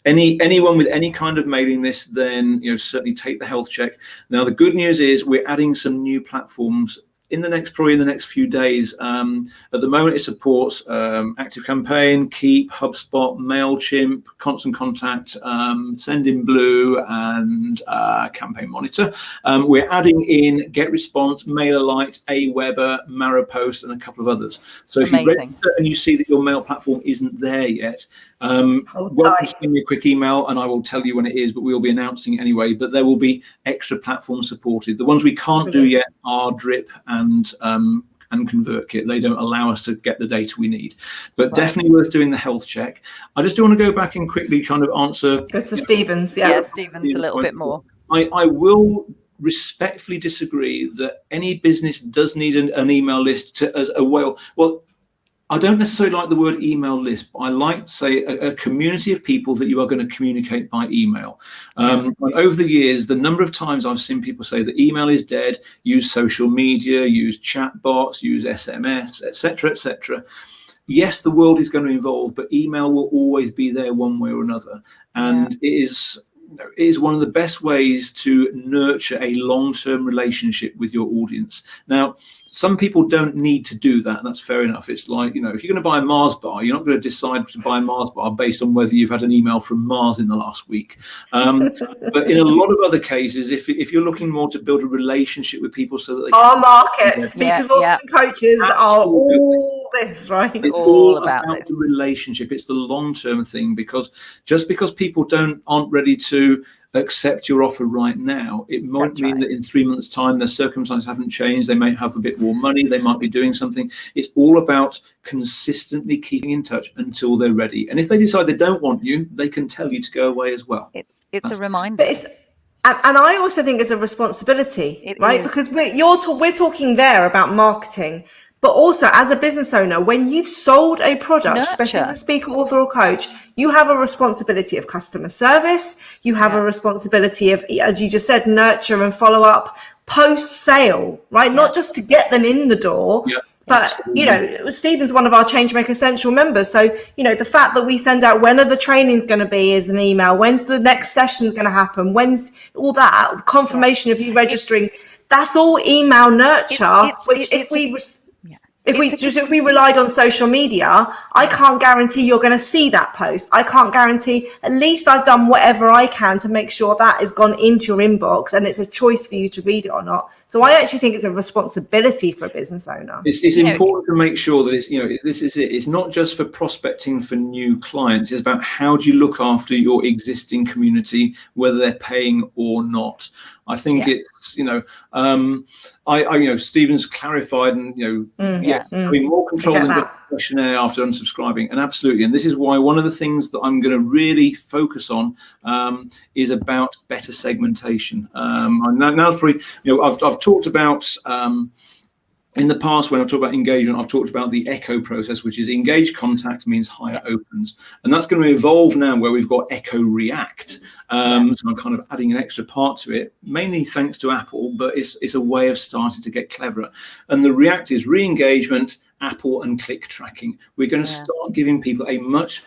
anyone with any kind of mailing list, then certainly take the health check. Now, the good news is we're adding some new platforms in the next few days. At the moment, it supports ActiveCampaign, Keep, HubSpot, MailChimp, Constant Contact, Sendinblue, and Campaign Monitor. We're adding in GetResponse, MailerLite, Aweber, Maripost, and a couple of others. So if you register and you see that your mail platform isn't there yet, send me a quick email and I will tell you when it is, but we'll be announcing it anyway. But there will be extra platforms supported. The ones we can't do yet are Drip and ConvertKit. They don't allow us to get the data we need, but definitely worth doing the health check. I just do want to go back and quickly kind of answer. Go to Stephen's, Stephen's a little bit more. I will respectfully disagree that any business does need an email list as a well. I don't necessarily like the word email list, but I like to say a community of people that you are going to communicate by email. And over the years, the number of times I've seen people say that email is dead, use social media, use chatbots, use SMS, etc., etc. Yes, the world is going to evolve, but email will always be there one way or another. And it is one of the best ways to nurture a long-term relationship with your audience. Now, some people don't need to do that. That's fair enough. It's like, if you're going to buy a Mars bar, you're not going to decide to buy a Mars bar based on whether you've had an email from Mars in the last week. But in a lot of other cases, if you're looking more to build a relationship with people so that they our market, speakers, authors, and coaches are all this, right? It's all about the relationship. It's the long-term thing, because just because people aren't ready to accept your offer right now, it might mean that in 3 months' time their circumstances haven't changed. They may have a bit more money, they might be doing something. It's all about consistently keeping in touch until they're ready. And if they decide they don't want you, they can tell you to go away as well. It's a reminder. And I also think it's a responsibility, right? Because we're talking there about marketing, but also as a business owner, when you've sold a product, especially as a speaker, author, or coach, you have a responsibility of customer service. You have a responsibility of, as you just said, nurture and follow up, post sale, right? Not just to get them in the door. But, absolutely. you know, Stephen's one of our Changemaker Essential members. So, you know, the fact that we send out when are the trainings going to be is an email. When's the next session going to happen? When's all that confirmation of you registering? That's all email nurture, which if we relied on social media, I can't guarantee you're going to see that post. I can't guarantee, at least I've done whatever I can to make sure that has gone into your inbox and it's a choice for you to read it or not. So I actually think it's a responsibility for a business owner. It's important to make sure that it's, you know, this is it. It's not just for prospecting for new clients. It's about how do you look after your existing community, whether they're paying or not. I think it's, you know, I you know, Stephen's clarified and, you know, having more control than the questionnaire after unsubscribing, and absolutely. And this is why one of the things that I'm going to really focus on is about better segmentation. Now probably, you know, I've talked about in the past, when I've talked about engagement, I've talked about the echo process, which is engage contact means higher opens. And that's going to evolve now where we've got echo react. So I'm kind of adding an extra part to it, mainly thanks to Apple, but it's a way of starting to get cleverer. And the react is re-engagement, Apple and click tracking. We're going to start giving people a much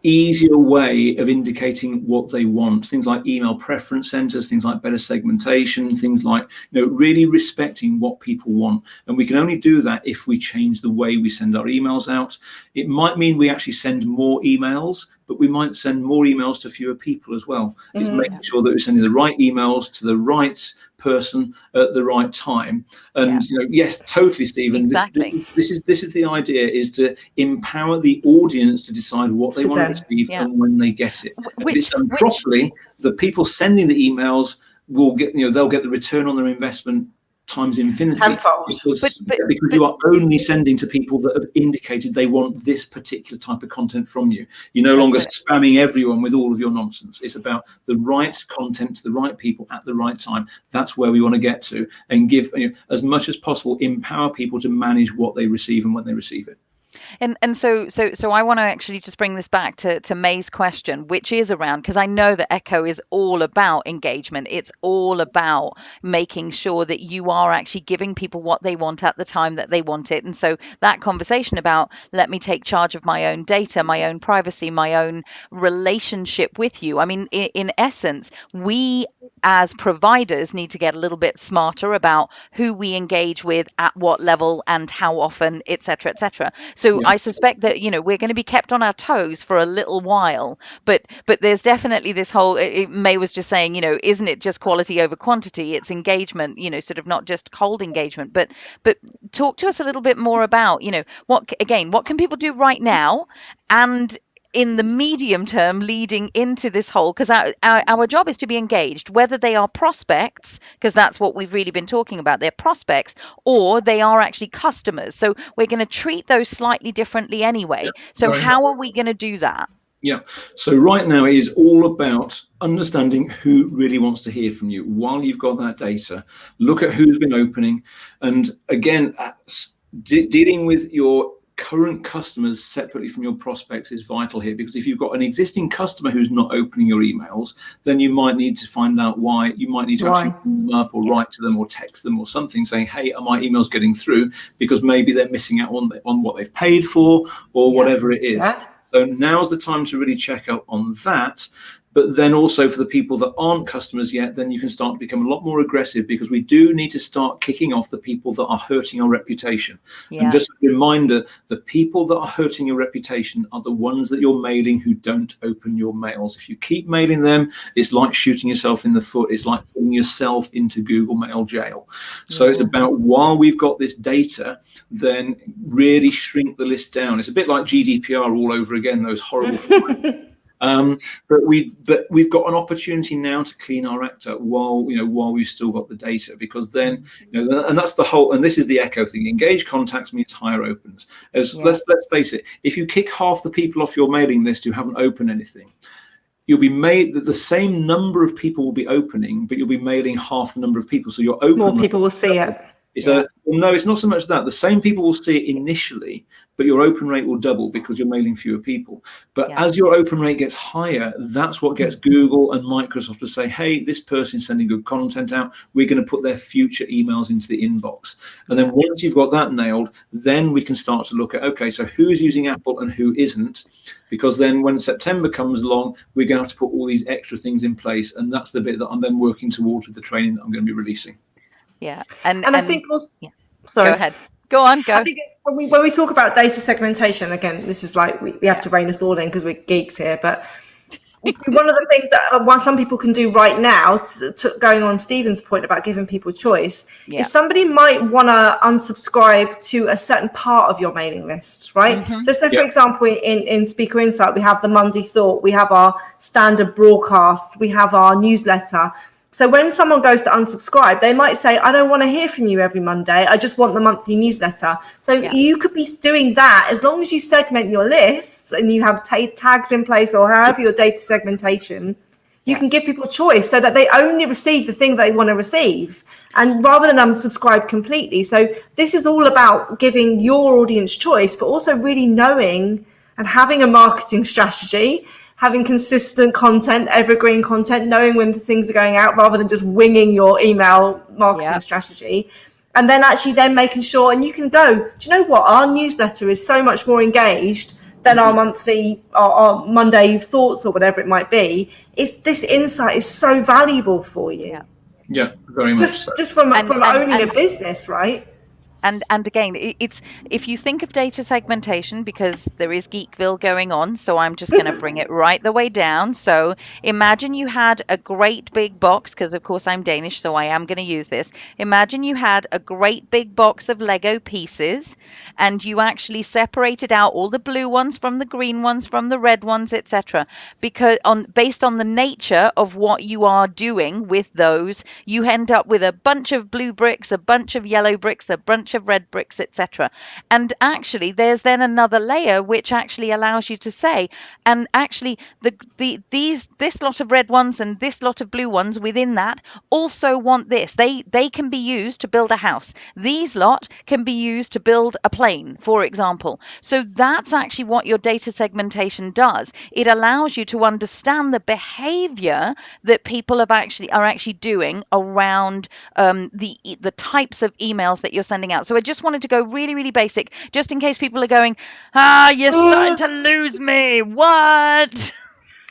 easier way of indicating what they want. Things like email preference centers, things like better segmentation, things like, you know, really respecting what people want. And we can only do that if we change the way we send our emails out. It might mean we actually send more emails, but we might send more emails to fewer people as well. It's making sure that we're sending the right emails to the right person at the right time. And you know, yes, totally, Stephen. Exactly. This is the idea, is to empower the audience to decide what they want to receive and when they get it. And if it's done properly, the people sending the emails will get, you know, they'll get the return on their investment times infinity, because you are only sending to people that have indicated they want this particular type of content from you. You're no longer spamming everyone with all of your nonsense. It's about the right content to the right people at the right time. That's where we want to get to, and give, you know, as much as possible, empower people to manage what they receive and when they receive it. And so I want to actually just bring this back to May's question, which is around, because I know that Echo is all about engagement. It's all about making sure that you are actually giving people what they want at the time that they want it. And so that conversation about, let me take charge of my own data, my own privacy, my own relationship with you. I mean, in essence, we as providers need to get a little bit smarter about who we engage with, at what level, and how often, etc., etc. So I suspect that, you know, we're going to be kept on our toes for a little while, but there's definitely this whole, May was just saying, you know, isn't it just quality over quantity? It's engagement, you know, sort of not just cold engagement, but talk to us a little bit more about, you know, what can people do right now, and in the medium term leading into this whole, because our job is to be engaged, whether they are prospects, because that's what we've really been talking about, they're prospects, or they are actually customers. So we're going to treat those slightly differently anyway. So how are we going to do that? Yeah. So right now it is all about understanding who really wants to hear from you. While you've got that data, look at who's been opening. And again, dealing with your current customers separately from your prospects is vital here, because if you've got an existing customer who's not opening your emails, then you might need to find out why. You might need to actually call them up or write to them or text them or something saying, hey, are my emails getting through? Because maybe they're missing out on what they've paid for, or whatever it is. So now's the time to really check out on that. But then also for the people that aren't customers yet, then you can start to become a lot more aggressive, because we do need to start kicking off the people that are hurting our reputation. And just a reminder, the people that are hurting your reputation are the ones that you're mailing who don't open your mails. If you keep mailing them, it's like shooting yourself in the foot. It's like putting yourself into Google Mail jail. So it's about, while we've got this data, then really shrink the list down. It's a bit like GDPR all over again, those horrible fines. But we've got an opportunity now to clean our act up while we've still got the data, because then, you know, and that's the whole, and this is the echo thing. Engage contacts means higher opens. Let's face it, if you kick half the people off your mailing list who haven't opened anything, you'll be made that the same number of people will be opening, but you'll be mailing half the number of people. So you're open. More people will see it. No, it's not so much that. The same people will see it initially, but your open rate will double because you're mailing fewer people. But as your open rate gets higher, that's what gets Google and Microsoft to say, hey, this person's sending good content out. We're going to put their future emails into the inbox. And then once you've got that nailed, then we can start to look at, okay, so who's using Apple and who isn't? Because then when September comes along, we're going to have to put all these extra things in place. And that's the bit that I'm then working towards with the training that I'm going to be releasing. Yeah. And I think also, sorry. Go ahead. Go on, go. I think when we talk about data segmentation, again, this is like we have to rein us all in because we're geeks here. But one of the things that some people can do right now, going on Stephen's point about giving people choice, is somebody might want to unsubscribe to a certain part of your mailing list, right? So for example, in Speaker Insight, we have the Monday Thought, we have our standard broadcast, we have our newsletter. So when someone goes to unsubscribe, they might say, I don't want to hear from you every Monday. I just want the monthly newsletter. So you could be doing that as long as you segment your lists and you have tags in place or however your data segmentation, you can give people choice so that they only receive the thing they want to receive, and rather than unsubscribe completely. So this is all about giving your audience choice, but also really knowing and having a marketing strategy, having consistent content, evergreen content, knowing when the things are going out rather than just winging your email marketing strategy. And then actually then making sure, and you can go, do you know what? Our newsletter is so much more engaged than our monthly, our Monday Thoughts or whatever it might be. This insight is so valuable for you. Yeah, very much so. Just from owning a business, right? And again, it's, if you think of data segmentation, because there is Geekville going on, so I'm just going to bring it right the way down. So imagine you had a great big box, because of course I'm Danish, so I am going to use this. Imagine you had a great big box of Lego pieces, and you actually separated out all the blue ones from the green ones, from the red ones, etc. Because based on the nature of what you are doing with those, you end up with a bunch of blue bricks, a bunch of yellow bricks, a bunch of red bricks, etc. And actually there's then another layer which actually allows you to say, and actually this lot of red ones and this lot of blue ones within that also want this. They can be used to build a house. These lot can be used to build a plane, for example. So that's actually what your data segmentation does. It allows you to understand the behavior that people are actually doing around the types of emails that you're sending out. So I just wanted to go really, really basic, just in case people are going, you're starting to lose me. What?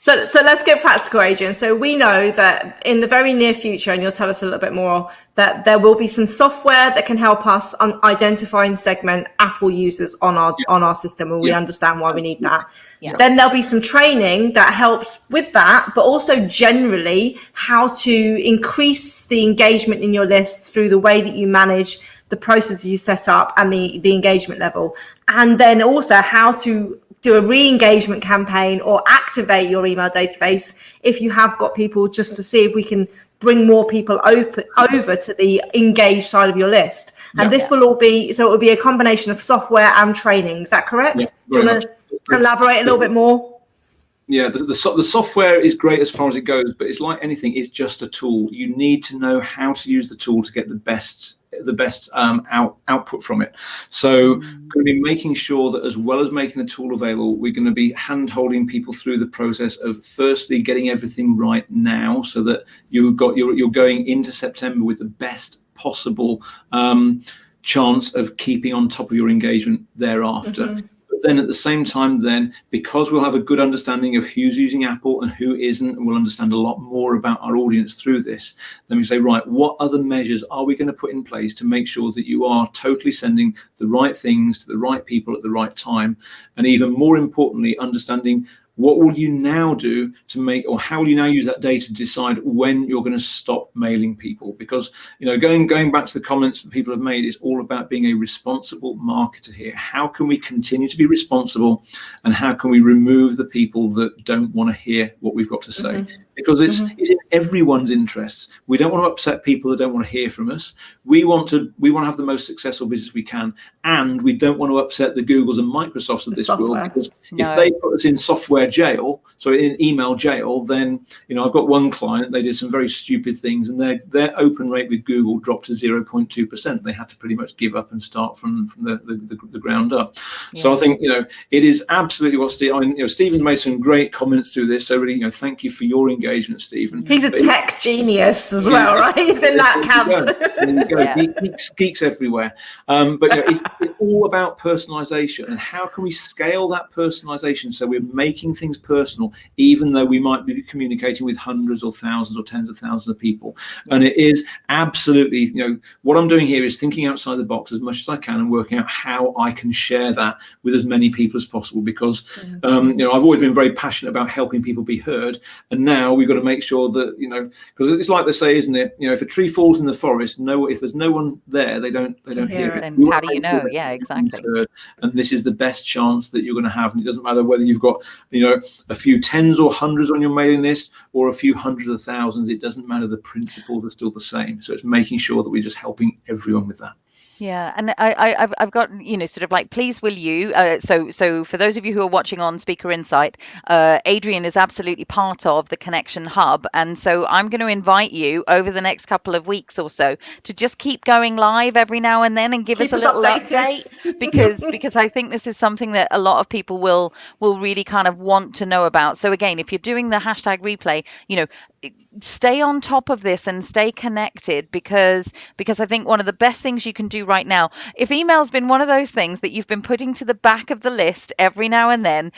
So let's get practical, Adrian. So we know that in the very near future, and you'll tell us a little bit more, that there will be some software that can help us identify and segment Apple users on our system, and we understand why we need that. Yeah. Then there'll be some training that helps with that, but also generally how to increase the engagement in your list through the way that you manage the processes you set up and the engagement level. And then also how to do a re-engagement campaign or activate your email database if you have got people, just to see if we can bring more people over to the engaged side of your list. And this will all be, so it will be a combination of software and training. Is that correct? Yeah, do you want to elaborate a little bit more? Yeah, the software is great as far as it goes, but it's like anything, it's just a tool. You need to know how to use the tool to get the best output from it. So going to be making sure that, as well as making the tool available, we're going to be hand-holding people through the process of firstly getting everything right now, so that you're going into September with the best possible chance of keeping on top of your engagement thereafter. But then at the same time, then, because we'll have a good understanding of who's using Apple and who isn't, and we'll understand a lot more about our audience through this, then we say, right, what other measures are we going to put in place to make sure that you are totally sending the right things to the right people at the right time? And even more importantly, understanding what will you now do to make, or how will you now use that data to decide when you're going to stop mailing people? Because, you know, going back to the comments that people have made, it's all about being a responsible marketer here. How can we continue to be responsible, and how can we remove the people that don't want to hear what we've got to say? because it's in everyone's interests. We don't want to upset people that don't want to hear from us. We want to have the most successful business we can, and we don't want to upset the Googles and Microsofts of this world, because if they put us in software jail, so in email jail, then I've got one client, they did some very stupid things, and their open rate with Google dropped to 0.2%. They had to pretty much give up and start from the ground up. So I think it is absolutely what Stephen's made some great comments through this. So really, thank you for your engagement, Stephen. He's a tech genius as well, right? He's in that camp. There you go. Geeks everywhere. But it's all about personalization, and how can we scale that personalization so we're making things personal, even though we might be communicating with hundreds or thousands or tens of thousands of people. And it is absolutely, what I'm doing here is thinking outside the box as much as I can and working out how I can share that with as many people as possible, because I've always been very passionate about helping people be heard, and now we've got to make sure that because it's like they say, isn't it, if a tree falls in the forest, if there's no one there, they don't hear it. And how do you know? Yeah, exactly. And this is the best chance that you're going to have, and it doesn't matter whether you've got a few tens or hundreds on your mailing list or a few hundreds of thousands. It doesn't matter, the principles are still the same. So it's making sure that we're just helping everyone with that. Yeah, and I've got sort of like, please will you, so for those of you who are watching on Speaker Insight, Adrian is absolutely part of the Connection Hub, and so I'm going to invite you over the next couple of weeks or so to just keep going live every now and then and give us a little update, because I think this is something that a lot of people will really kind of want to know about. So again, if you're doing the hashtag replay, stay on top of this and stay connected, because I think one of the best things you can do right now, if email's been one of those things that you've been putting to the back of the list every now and then,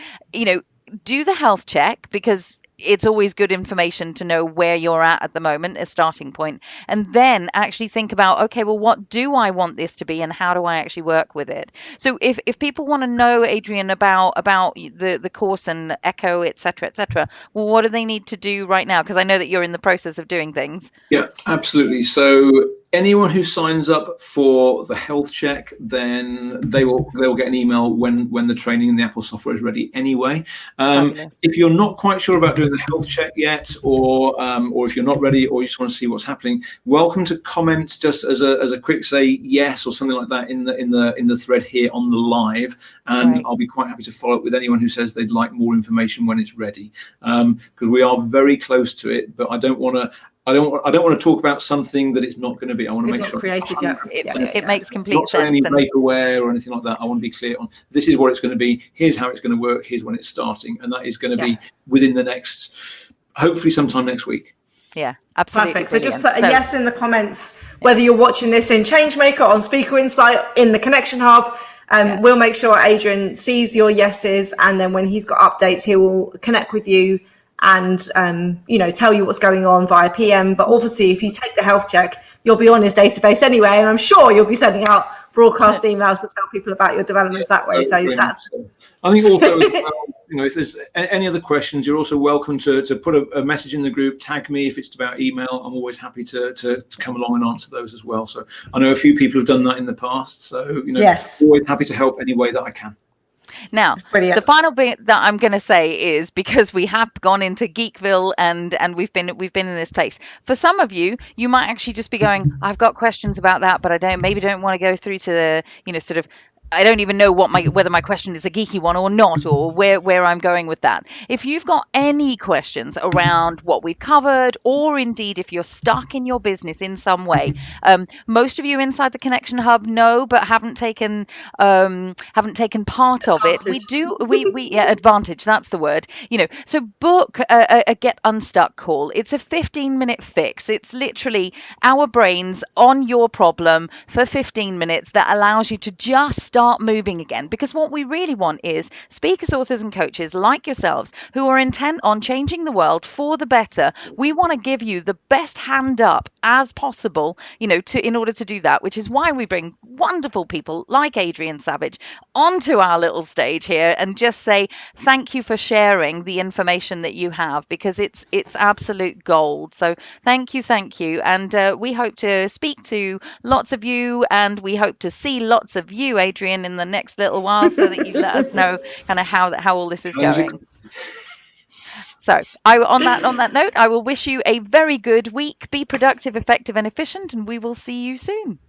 do the health check, because it's always good information to know where you're at the moment, a starting point, and then actually think about, okay, well, what do I want this to be, and how do I actually work with it? So if people want to know, Adrian, about the course and Echo, etc., well, what do they need to do right now? Because I know that you're in the process of doing things. Yeah, absolutely. So anyone who signs up for the health check, then they will get an email when the training and the Apple software is ready anyway. If you're not quite sure about doing the health check yet, or if you're not ready, or you just want to see what's happening, welcome to comment just as a quick say yes or something like that in the thread here on the live, and I'll be quite happy to follow up with anyone who says they'd like more information when it's ready, because we are very close to it, but I don't want to talk about something that it's not going to be. I want to make sure created yet. It makes complete not sense. Not any vaporware or anything like that. I want to be clear on, this is what it's going to be. Here's how it's going to work. Here's when it's starting, and that is going to be within the next, hopefully sometime next week. Yeah, absolutely. Perfect. So just put a yes in the comments, whether you're watching this in Changemaker, on Speaker Insight, in the Connection Hub. We'll make sure Adrian sees your yeses, and then when he's got updates, he will connect with you and tell you what's going on via PM. But obviously, if you take the health check, you'll be on his database anyway, and I'm sure you'll be sending out broadcast emails to tell people about your developments that way. So that's. I think also, as well, if there's any other questions, you're also welcome to put a message in the group, tag me if it's about email. I'm always happy to come along and answer those as well. So I know a few people have done that in the past. So always happy to help any way that I can. Now, the final bit that I'm going to say is, because we have gone into Geekville and we've been in this place. For some of you, you might actually just be going, I've got questions about that, but I don't want to go through to the sort of, I don't even know whether my question is a geeky one or not, or where I'm going with that. If you've got any questions around what we've covered, or indeed if you're stuck in your business in some way, most of you inside the Connection Hub know, but haven't taken part of it. We advantage. That's the word. So book a Get Unstuck call. It's a 15-minute fix. It's literally our brains on your problem for 15 minutes that allows you to just start moving again, because what we really want is speakers, authors and coaches like yourselves who are intent on changing the world for the better. We want to give you the best hand up as possible, in order to do that, which is why we bring wonderful people like Adrian Savage onto our little stage here and just say thank you for sharing the information that you have, because it's absolute gold. So thank you, and we hope to speak to lots of you, and we hope to see lots of you, Adrian, in the next little while, so that you let us know kind of how all this is going. So on that note, I will wish you a very good week. Be productive, effective, and efficient, and we will see you soon.